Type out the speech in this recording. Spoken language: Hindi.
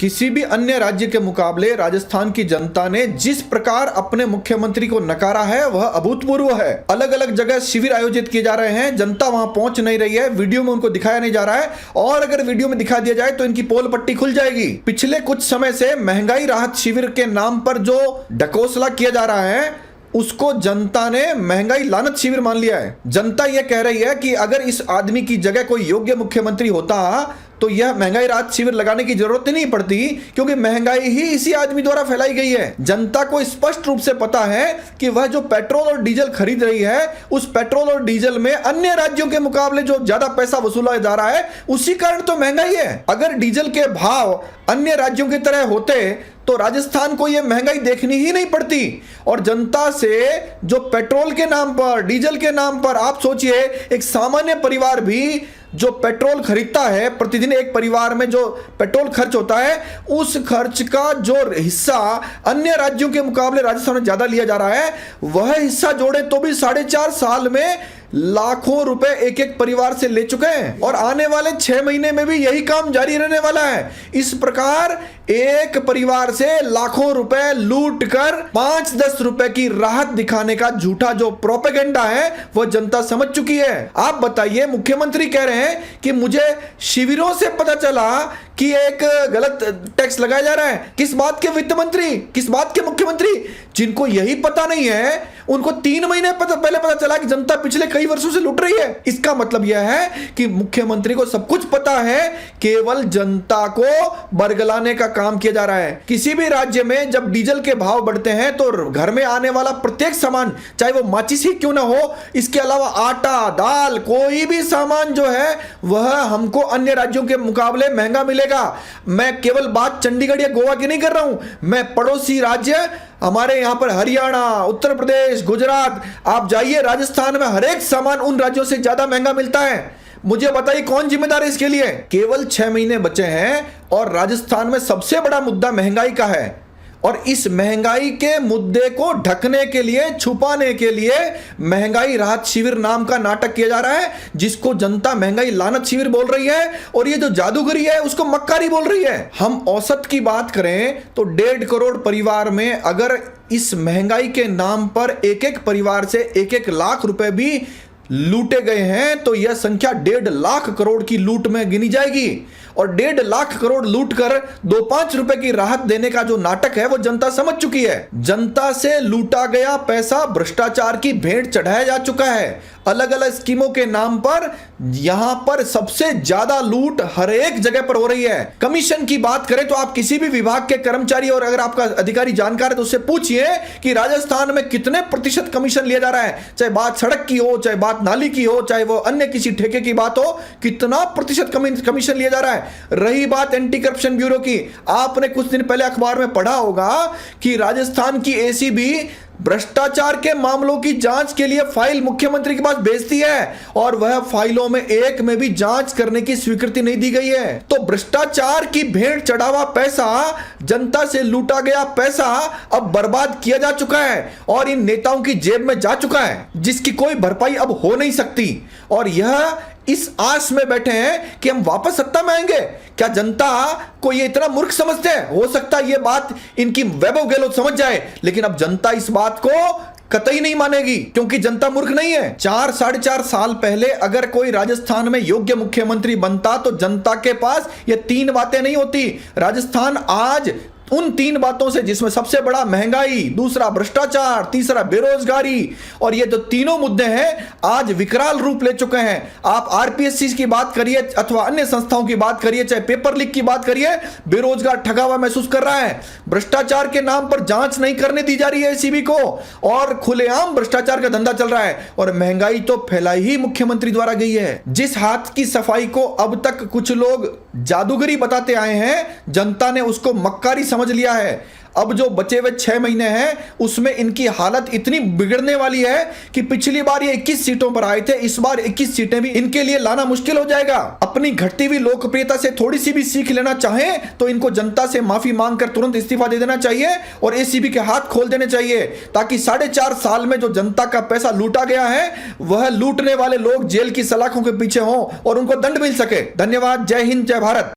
किसी भी अन्य राज्य के मुकाबले राजस्थान की जनता ने जिस प्रकार अपने मुख्यमंत्री को नकारा है वह अभूतपूर्व है। अलग अलग जगह शिविर आयोजित किए जा रहे हैं, जनता वहां पहुंच नहीं रही है, वीडियो में उनको दिखाया नहीं जा रहा है, और अगर वीडियो में दिखा दिया जाए तो इनकी पोल पट्टी खुल जाएगी। पिछले कुछ समय से महंगाई राहत शिविर के नाम पर जो ढकोसला किया जा रहा है उसको जनता ने महंगाई लानत शिविर मान लिया है। जनता यह कह रही है कि अगर इस आदमी की जगह कोई योग्य मुख्यमंत्री होता तो यह महंगाई राहत शिविर लगाने की जरूरत ही नहीं पड़ती, क्योंकि महंगाई ही इसी आदमी द्वारा फैलाई गई है। जनता को स्पष्ट रूप से पता है कि वह जो पेट्रोल और डीजल खरीद रही है उस पेट्रोल और डीजल में अन्य राज्यों के मुकाबले जो ज्यादा पैसा वसूला जा रहा है उसी कारण तो महंगाई है। अगर डीजल के भाव अन्य राज्यों की तरह होते तो राजस्थान को यह महंगाई देखनी ही नहीं पड़ती। और जनता से जो पेट्रोल के नाम पर, डीजल के नाम पर, आप सोचिए एक सामान्य परिवार भी जो पेट्रोल खरीदता है, प्रतिदिन एक परिवार में जो पेट्रोल खर्च होता है उस खर्च का जो हिस्सा अन्य राज्यों के मुकाबले राजस्थान में ज्यादा लिया जा रहा है, वह हिस्सा जोड़े तो भी 4.5 साल में लाखों रुपए एक एक परिवार से ले चुके हैं, और आने वाले 6 महीने में भी यही काम जारी रहने वाला है। इस प्रकार एक परिवार से लाखों रुपए लूट कर 5-10 रुपए की राहत दिखाने का झूठा जो प्रोपेगेंडा है वह जनता समझ चुकी है। आप बताइए, मुख्यमंत्री कह रहे हैं कि मुझे शिविरों से पता चला कि एक गलत टैक्स लगाया जा रहा है। किस बात के वित्त मंत्री, किस बात के मुख्यमंत्री? जिनको यही पता नहीं है उनको 3 महीने पहले पता चला कि जनता पिछले कई वर्षों से लूट रही है। इसका मतलब यह है कि मुख्यमंत्री को सब कुछ पता है, केवल जनता को बरगलाने का काम किया जा रहा है। किसी भी राज्य में जब डीजल के भाव बढ़ते हैं तो घर में आने वाला प्रत्येक सामान, चाहे वो माचिस ही क्यों ना हो, इसके अलावा आटा, दाल, कोई भी सामान जो है वह हमको अन्य राज्यों के मुकाबले महंगा मिलेगा। मैं केवल बात चंडीगढ़ या गोवा की नहीं कर रहा हूं, मैं पड़ोसी राज्य हमारे यहां पर हरियाणा, उत्तर प्रदेश, गुजरात, आप जाइए, राजस्थान में हर एक सामान उन राज्यों से ज्यादा महंगा मिलता है। मुझे बताइए कौन जिम्मेदार है इसके लिए? केवल 6 महीने बचे हैं और राजस्थान में सबसे बड़ा मुद्दा महंगाई का है, और इस महंगाई के मुद्दे को ढकने के लिए, छुपाने के लिए महंगाई राहत शिविर नाम का नाटक किया जा रहा है, जिसको जनता महंगाई लानत शिविर बोल रही है, और ये जो जादूगरी है उसको मक्कारी बोल रही है। हम औसत की बात करें तो 1.5 करोड़ परिवार में अगर इस महंगाई के नाम पर एक एक परिवार से 1-1 लाख रुपए भी लूटे गए हैं तो यह संख्या 1.5 लाख करोड़ की लूट में गिनी जाएगी। और 1.5 लाख करोड़ लूट कर 2-5 रुपए की राहत देने का जो नाटक है वो जनता समझ चुकी है। जनता से लूटा गया पैसा भ्रष्टाचार की भेंट चढ़ाया जा चुका है। अलग अलग स्कीमों के नाम पर यहां पर सबसे ज्यादा लूट हर एक जगह पर हो रही है। कमीशन की बात करें तो आप किसी भी विभाग के कर्मचारी और अगर आपका अधिकारी जानकार है तो उससे पूछिए कि राजस्थान में कितने प्रतिशत कमीशन लिया जा रहा है। चाहे बात सड़क की हो, चाहे बात नाली की हो, चाहे वो अन्य किसी ठेके की बात हो, कितना प्रतिशत कमीशन लिया जा रहा है। रही बात एंटी करप्शन ब्यूरो की, आपने कुछ दिन पहले अखबार में पढ़ा होगा कि राजस्थान की एसीबी भ्रष्टाचार के मामलों की जांच के लिए फाइल मुख्यमंत्री के पास भेजती है, और वह फाइलों में एक में भी जांच करने की स्वीकृति नहीं दी गई है। तो भ्रष्टाचार की भेंट चढ़ा हुआ पैसा, जनता से लूटा गया पैसा अब बर्बाद किया जा चुका है और इन नेताओं की जेब में जा चुका है, जिसकी कोई भरपाई अब हो नहीं सकती। और यह इस आस में बैठे हैं कि हम वापस सत्ता में आएंगे। क्या जनता को ये इतना मूर्ख समझते हैं? हो सकता है ये बात इनकी वैभव गहलोत समझ जाए, लेकिन अब जनता इस बात को कतई नहीं मानेगी, क्योंकि जनता मूर्ख नहीं है। 4-4.5 साल पहले अगर कोई राजस्थान में योग्य मुख्यमंत्री बनता तो जनता के पास ये 3 बातें नहीं होती। राजस्थान आज उन 3 बातों से, जिसमें सबसे बड़ा महंगाई, दूसरा भ्रष्टाचार, तीसरा बेरोजगारी, और ये जो तीनों मुद्दे हैं आज विकराल रूप ले चुके हैं। आप आरपीएससी की बात करिए अथवा अन्य संस्थाओं की बात करिए, चाहे पेपर लीक की बात करिए, बेरोजगार ठगा हुआ महसूस कर रहा है। भ्रष्टाचार के नाम पर जांच नहीं करने दी जा रही है एसीबी को, और खुलेआम भ्रष्टाचार का धंधा चल रहा है, और महंगाई तो फैलाई ही मुख्यमंत्री द्वारा गई है। जिस हाथ की सफाई को अब तक कुछ लोग जादूगरी बताते आए हैं, जनता ने उसको मक्कारी समझ लिया है। अब जो बचे हुए 6 महीने हैं उसमें इनकी हालत इतनी बिगड़ने वाली है कि पिछली बार ये 21 सीटों पर आए थे, इस बार 21 सीटें भी इनके लिए लाना मुश्किल हो जाएगा। अपनी घटती हुई लोकप्रियता से थोड़ी सी भी सीख लेना चाहें तो इनको जनता से माफी मांगकर तुरंत इस्तीफा दे देना चाहिए और एसीबी के हाथ खोल देने चाहिए, ताकि 4.5 साल में जो जनता का पैसा लूटा गया है वह लूटने वाले लोग जेल की सलाखों के पीछे हों और उनको दंड मिल सके। धन्यवाद। जय हिंद, जय भारत।